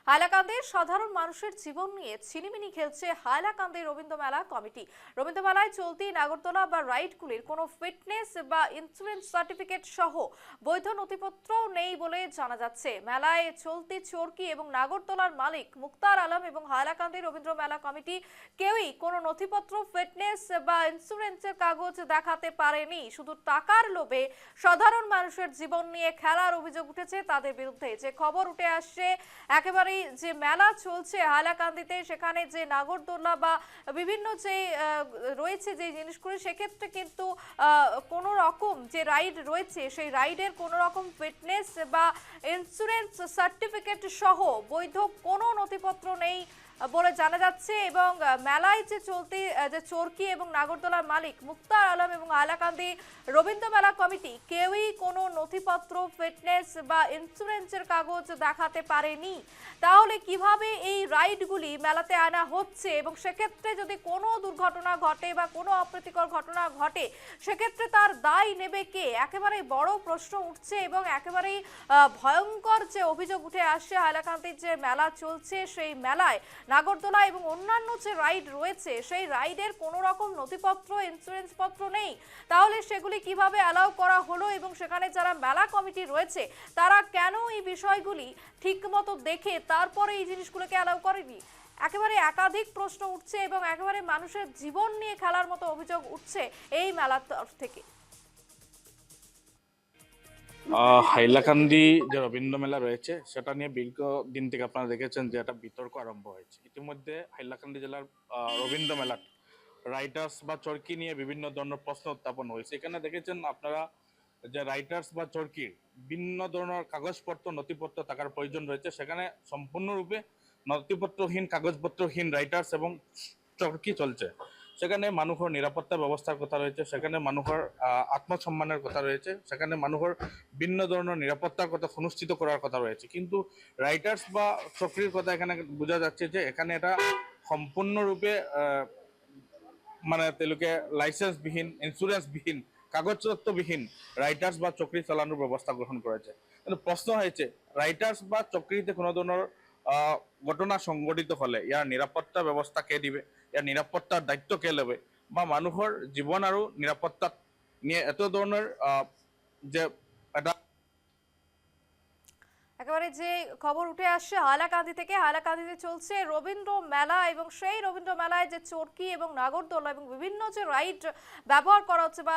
হাইলাকান্দির সাধারণ মানুষের জীবন নিয়ে ছিনিমিনি খেলছে হাইলাকান্দি রবীন্দ্র মেলা কমিটি। রবীন্দ্র মেলায় চলতি নাগরদোলা বা রাইডগুলির কোনো ফিটনেস বা ইন্স্যুরেন্স সার্টিফিকেট সহ বৈধ নথিপত্র নেই বলে জানা যাচ্ছে। মেলায় চলতি চরকি এবং নাগরদোলার মালিক মুক্তার আলম এবং হাইলাকান্দি রবীন্দ্র মেলা কমিটি কেউই কোনো নথিপত্র, ফিটনেস বা ইন্স্যুরেন্সের কাগজ দেখাতে পারেনি। শুধু টাকার লোভে সাধারণ মানুষের জীবন নিয়ে খেলার অভিযোগ উঠেছে তাদের বিরুদ্ধে। যে খবর উঠে আসছে একেবারে যে মেলা চলছে হাইলাকান্দিতে, সেখানে যে নাগরদোলা বা বিভিন্ন যে রয়েছে যে জিনিসগুলো, সেক্ষেত্রে কিন্তু কোনো রকম যে রাইড রয়েছে সেই রাইডের কোনো রকম ফিটনেস বা ইন্স্যুরেন্স সার্টিফিকেট সহ বৈধ কোনো নথিপত্র নেই বলে জানা যাচ্ছে। এবং মেলায় যে চলতি যে চরকি এবং নাগরদোলার মালিক মুক্তার আলম এবং হাইলাকান্দি রবীন্দ্র মেলা কমিটি কেউই কোনো নথিপত্র, ফিটনেস বা ইন্স্যুরেন্সের কাগজ দেখাতে পারেনি। তাহলে কিভাবে এই রাইডগুলি মেলাতে আনা হচ্ছে এবং সেক্ষেত্রে যদি কোনো দুর্ঘটনা ঘটে বা কোনো অপ্রীতিকর ঘটনা ঘটে সেক্ষেত্রে তার দায় নেবে কে? একেবারে বড় প্রশ্ন উঠছে এবং একেবারেই ভয়ঙ্কর যে অভিযোগ উঠে আসছে। হাইলাকান্দির যে মেলা চলছে সেই মেলায় নাগরদোলা এবং অন্যান্য যে রাইড রয়েছে সেই রাইডের কোনো রকম নথিপত্র, ইন্স্যুরেন্স পত্র নেই। তাহলে সেগুলি কিভাবে অ্যালাউ করা হলো এবং সেখানে যারা মেলা কমিটি রয়েছে তারা কেন এই বিষয়গুলি ঠিকমতো দেখে তারপরে এই জিনিসগুলোকে অ্যালাউ করেনি? একেবারে একাধিক প্রশ্ন উঠছে এবং একেবারে মানুষের জীবন নিয়ে খেলার মতো অভিযোগ উঠছে এই মেলার তরফ থেকে। হাইলাকান্দি যে রবীন্দ্র মেলা রয়েছে সেটা নিয়ে দীর্ঘ দিন থেকে আপনারা দেখেছেন যে একটা বিতর্ক আরম্ভ হয়েছে। ইতিমধ্যে হাইলাকান্দি জেলার রবীন্দ্র মেলা রাইটার্স বা চরকি নিয়ে বিভিন্ন ধরনের প্রশ্ন উত্থাপন হয়েছে। এখানে দেখেছেন আপনারা যে রাইটার্স বা চরকির ভিন্ন ধরনের কাগজপত্র, নথিপত্র থাকার প্রয়োজন রয়েছে। সেখানে সম্পূর্ণরূপে নথিপত্রহীন, কাগজপত্রহীন রাইটার্স এবং চরকি চলছে। সেখানে মানুহৰ নিরাপত্তা ব্যবস্থার কথা রয়েছে, সেখানে মানুহৰ আত্মসম্মানের কথা রয়েছে, সেখানে মানুহৰ ভিন্ন ধরনের নিরাপত্তার কথা সুনিশ্চিত করার কথা রয়েছে। কিন্তু রাইটার্স বা চক্রির কথা এখানে বোঝা যাচ্ছে যে এখানে এটা সম্পূর্ণরূপে মানে তেওঁলোকে লাইসেন্সবিহীন, ইন্স্যুরেন্সবিহীন, কাগজপত্রবিহীন রাইটার্স বা চক্রি চালানোর ব্যবস্থা গ্রহণ করেছে। কিন্তু প্রশ্ন হয়েছে রাইটার্স বা চক্রিতে কোনো ধরনের ঘটনা সংঘটিত হলে ইয়াৰ নিরাপত্তা ব্যবস্থা কে দিবে, ইয়াৰ নিরাপত্তার দায়িত্ব কে লবে, বা মানুহৰ জীবন আৰু নিরাপত্তাত নিয়ে এত ধরনের যে এটা একেবারে যে খবর উঠে আসছে হাইলাকান্দি থেকে, হাইলাকান্দিতে চলছে রবীন্দ্র মেলা এবং সেই রবীন্দ্র মেলায় যে চরকি এবং নাগরদোলা এবং বিভিন্ন যে রাইড ব্যবহার করা হচ্ছে বা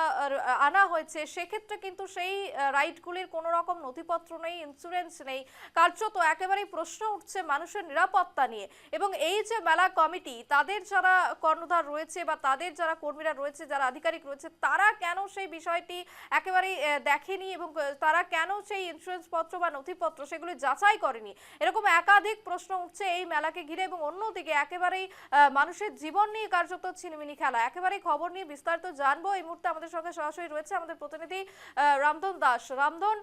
আনা হয়েছে, সেক্ষেত্রে কিন্তু সেই রাইডগুলির কোনো রকম নথিপত্র নেই, ইন্স্যুরেন্স নেই। কার্যত একেবারেই প্রশ্ন উঠছে মানুষের নিরাপত্তা নিয়ে। এবং এই যে মেলা কমিটি, তাদের যারা কর্ণধার রয়েছে বা তাদের যারা কর্মীরা রয়েছে, যারা আধিকারিক রয়েছে, তারা কেন সেই বিষয়টি একেবারেই দেখেনি এবং তারা কেন সেই ইন্স্যুরেন্স পত্র বা নথিপত্র সেগুলি যাচাই করেনি? এরকম একাধিক প্রশ্ন উঠছে এই মেলাকে ঘিরে। এবং অন্যদিকে একেবারেই মানুষের জীবন নিয়ে কার্যত ছিনিমিনি খেলা। একেবারেই খবর নিয়ে বিস্তারিত জানবো। এই মুহূর্তে আমাদের সঙ্গে সরাসরি রয়েছে আমাদের প্রতিনিধি রামধন দাস। রামধন,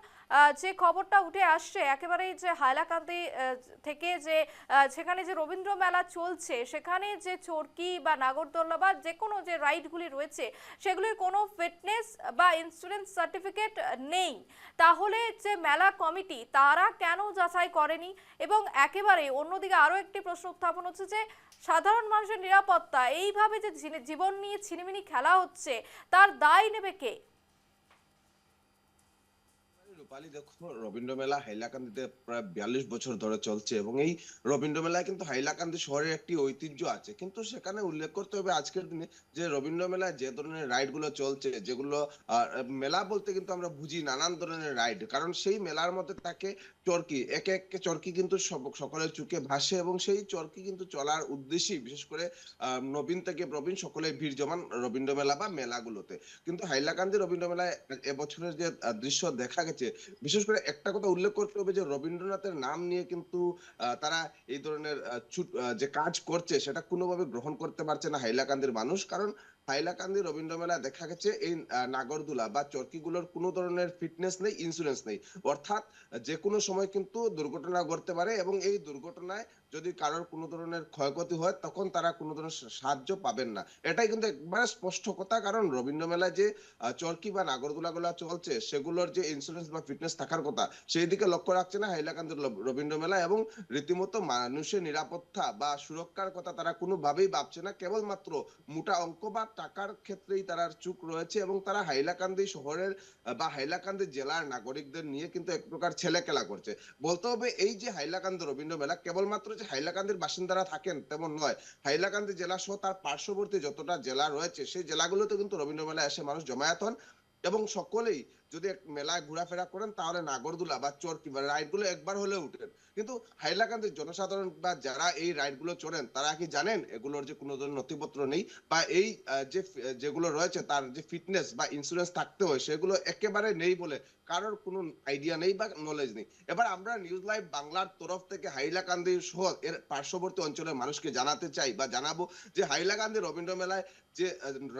যে খবরটা উঠে আসছে একেবারেই যে হাইলাকান্দি থেকে, যে সেখানে যে রবীন্দ্র মেলা চলছে সেখানে যে চরকি বা নাগরদোলা বা যে কোনো যে রাইডগুলি রয়েছে সেগুলির কোনো ফিটনেস বা ইন্স্যুরেন্স সার্টিফিকেট নেই। তাহলে যে মেলা কমিটি তারা কেন যাচাই করেনি? এবং একেবারে অন্যদিকে আরো একটি প্রশ্ন উত্থাপন হচ্ছে যে সাধারণ মানুষের নিরাপত্তা, এইভাবে যে জীবন নিয়ে ছিনিমিনি খেলা হচ্ছে, তার দায় নেবে কে? রূপালী, দেখো, রবীন্দ্র মেলা হাইলাকান্দিতে প্রায় 42 বছর ধরে চলছে এবং এই রবীন্দ্র মেলায় কিন্তু হাইলাকান্দি শহরের একটি ঐতিহ্য আছে। কিন্তু সেখানে উল্লেখ করতে হবে আজকের দিনে যে রবীন্দ্র মেলায় যে ধরনের রাইড গুলো চলছে, যেগুলো মেলা বলতে কিন্তু আমরা বুঝি নানান ধরনের রাইড, কারণ সেই মেলার মধ্যে থাকে চরকি, একে একে চরকি কিন্তু সকলের চোখে ভাসে এবং সেই চরকি কিন্তু চলার উদ্দেশ্যেই বিশেষ করে নবীন থেকে প্রবীণ সকলে ভিড় জমান রবীন্দ্র মেলা বা মেলাগুলোতে। কিন্তু হাইলাকান্দি রবীন্দ্র মেলায় এবছরের যে দৃশ্য দেখা গেছে, বিশেষ করে একটা কথা উল্লেখ করতে হবে যে রবীন্দ্রনাথের নাম নিয়ে কিন্তু তারা এই ধরনের যে কাজ করছে সেটা কোনোভাবে গ্রহণ করতে পারছে না হাইলাকান্দির মানুষ। কারণ হাইলাকান্দি রবীন্দ্র মেলায় দেখা গেছে এই নাগরদোলা বা চরকিগুলোর কোনো ধরনের ফিটনেস নেই, ইন্স্যুরেন্স নেই। অর্থাৎ যে কোনো সময় কিন্তু দুর্ঘটনা ঘটতে পারে এবং এই দুর্ঘটনায় যদি কারোর কোনো ধরনের ক্ষয়ক্ষতি হয় তখন তারা কোনো ধরনের সাহায্য পাবেন না। এটাই কিন্তু একবারে স্পষ্ট কথা, কারণ রবীন্দ্র মেলায় যে চরকি বা নাগরদোলাগুলো চলছে সেগুলোর যে ইন্স্যুরেন্স বা ফিটনেস থাকার কথা সেই দিকে লক্ষ্য রাখছে না হাইলাকান্দি রবীন্দ্র মেলা, এবং রীতিমতো মানুষের নিরাপত্তা বা সুরক্ষার কথা তারা কোনোভাবেই ভাবছে না। কেবলমাত্র মোটা অঙ্ক বা টাকার ক্ষেত্রেই তারা চুপ রয়েছে এবং তারা হাইলাকান্দি শহরের বা হাইলাকান্দি জেলার নাগরিকদের নিয়ে কিন্তু এক প্রকার ছেলেখেলা করছে। বলতে হবে এই যে হাইলাকান্দি রবীন্দ্র মেলা কেবলমাত্র যে হাইলাকান্দির বাসিন্দারা থাকেন তেমন নয়। হাইলাকান্দি জেলা সহ তার পার্শ্ববর্তী যতটা জেলা রয়েছে সেই জেলাগুলোতে কিন্তু রবীন্দ্র মেলায় এসে মানুষ জমায়েত হন এবং সকলেই যদি এক মেলায় ঘোরাফেরা করেন তাহলে নাগরদোলা বা চরকি বা রাইড গুলো একবার হলেও উঠেন। কিন্তু হাইলাকান্দির জনসাধারণ বা যারা এই রাইড গুলো চড়েন তারা কি জানেন এগুলোর যে কোনো ধরনের নথিপত্র নেই বা এই যেগুলো রয়েছে তার যে ফিটনেস বা ইন্স্যুরেন্স থাকতে হয় সেগুলো একেবারে নেই বলে কারোর কোনো আইডিয়া নেই বা নলেজ নেই। এবার আমরা নিউজ লাইভ বাংলার তরফ থেকে হাইলাকান্দি সহ এর পার্শ্ববর্তী অঞ্চলের মানুষকে জানাতে চাই বা জানাবো যে হাইলাকান্দি রবীন্দ্র মেলায় যে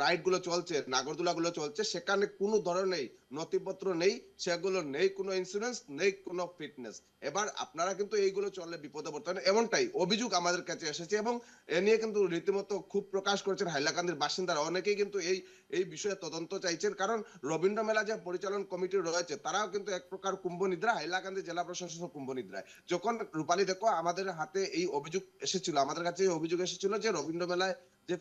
রাইড গুলো চলছে, নাগরদোলা গুলো চলছে, সেখানে কোনো ধরনের নথিপত্র নেই, সেগুলো নেই কোনো ইন্স্যুরেন্স, নেই কোনো ফিটনেস। এবার আপনারা কিন্তু এইগুলো চললে বিপদে পড়তে পারেন, এমনটাই অভিযোগ আমাদের কাছে এসেছে এবং এ নিয়ে কিন্তু রীতিমতো খুব প্রকাশ করেছেন হাইলাকান্দির বাসিন্দারা। অনেকেই কিন্তু এই এই বিষয়ে তদন্ত চাইছেন, কারণ রবীন্দ্র মেলা যে পরিচালন কমিটি রয়েছে তারাও কিন্তু এক প্রকার কুম্ভনিদ্রা, হাইলাকান্দি জেলা প্রশাসন কুম্ভনিদ্রায়। যখন রূপালী দেখো আমাদের হাতে এই অভিযোগ এসেছিল, আমাদের কাছে এই অভিযোগ এসেছিল যে রবীন্দ্র মেলায় যে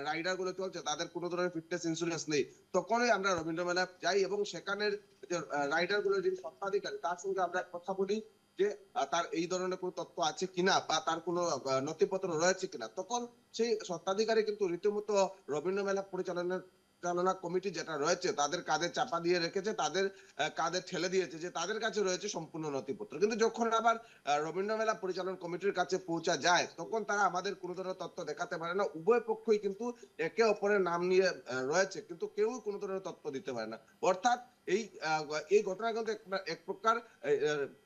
রাইডার গুলো চলছে তাদের কোনো ধরনের ফিটনেস ইন্স্যুরেন্স নেই, তখনই আমরা রবীন্দ্র মেলায় যাই এবং সেখানের যে রাইডার গুলোর যিনি স্বত্বাধিকারী তার সঙ্গে আমরা কথা বলি যে তার এই ধরনের কোনো তথ্য আছে কিনা বা তার কোনো নথিপত্র রয়েছে কিনা। তখন সেই স্বত্বাধিকারী কিন্তু রীতিমতো রবীন্দ্র মেলা পরিচালনা কমিটি যেটা রয়েছে তাদের কাঁধে চাপা দিয়ে রেখেছে, তাদের কাঁধে ঠেলে দিয়েছে যে তাদের কাছে রয়েছে সম্পূর্ণ নথিপত্র। কিন্তু যখন আবার রবীন্দ্র মেলা পরিচালন কমিটির কাছে পৌঁছা যায় তখন তারা আমাদের কোনো ধরনের তথ্য দেখাতে পারে না। উভয় পক্ষই কিন্তু একে অপরের নাম নিয়ে রয়েছে কিন্তু কেউ কোনো ধরনের তথ্য দিতে পারে না। অর্থাৎ এই এই ঘটনা কিন্তু এক প্রকার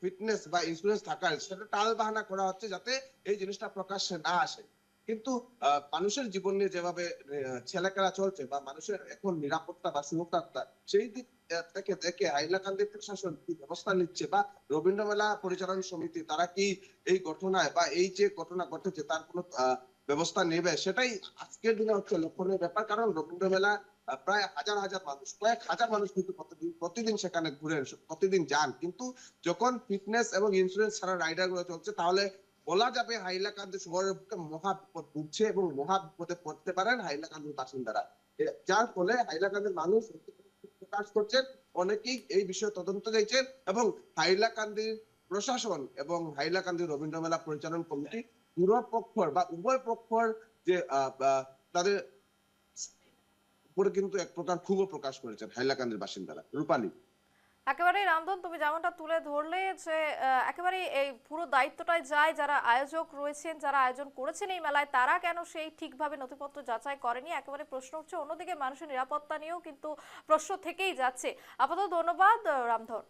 ফিটনেস বা ইন্স্যুরেন্স থাকার সেটা টাল বাহানা করা হচ্ছে যাতে এই জিনিসটা প্রকাশ্যে না আসে। কিন্তু মানুষের জীবন নিয়ে যেভাবে ছেলেখেলা চলছে বা মানুষের এখন নিরাপত্তা বা সুরক্ষা সেই দিক থেকে দেখে হাইলাকান্দি প্রশাসন কি ব্যবস্থা নিচ্ছে বা রবীন্দ্র মেলা পরিচালনা সমিতি তারা কি এই ঘটনায় বা এই যে ঘটনা ঘটেছে তার কোনো ব্যবস্থা নেবে, সেটাই আজকের দিনে হচ্ছে লক্ষণীয় ব্যাপার। কারণ রবীন্দ্র মেলা প্রায় হাজার হাজার মানুষ, কয়েক হাজার মানুষ কিন্তু প্রতিদিন সেখানে ঘুরেন, প্রতিদিন যান, কিন্তু যখন ফিটনেস এবং ইন্স্যুরেন্স ছাড়া রাইডার গুলো চলছে তাহলে বলা যাবে হাইলাকান্দি শহরের বুকে মহা বিপদ ঘুরছে এবং মহা বিপদে পড়তে পারেন হাইলাকান্দির বাসিন্দারা। যার ফলে হাইলাকান্দির মানুষ প্রকাশ করছেন, অনেকেই এই বিষয়ে তদন্ত চাইছেন এবং হাইলাকান্দির প্রশাসন এবং হাইলাকান্দি রবীন্দ্র মেলা পরিচালন কমিটি দুপক্ষর বা উভয় পক্ষর যে তাদের উপরে কিন্তু এক প্রকার ক্ষোভ প্রকাশ করেছেন হাইলাকান্দির বাসিন্দারা। রূপালী, একেবারেই রামধন, তুমি যেমনটা তুলে ধরলে যে একেবারে এই পুরো দায়িত্বটাই যায় যারা আয়োজক রয়েছেন, যারা আয়োজন করেছেন এই মেলায়, তারা কেন সেই ঠিকভাবে নথিপত্র যাচাই করেনি, একেবারে প্রশ্ন উঠছে। অন্যদিকে মানুষের নিরাপত্তা নিয়েও কিন্তু প্রশ্ন থেকেই যাচ্ছে। আপাতত ধন্যবাদ রামধন।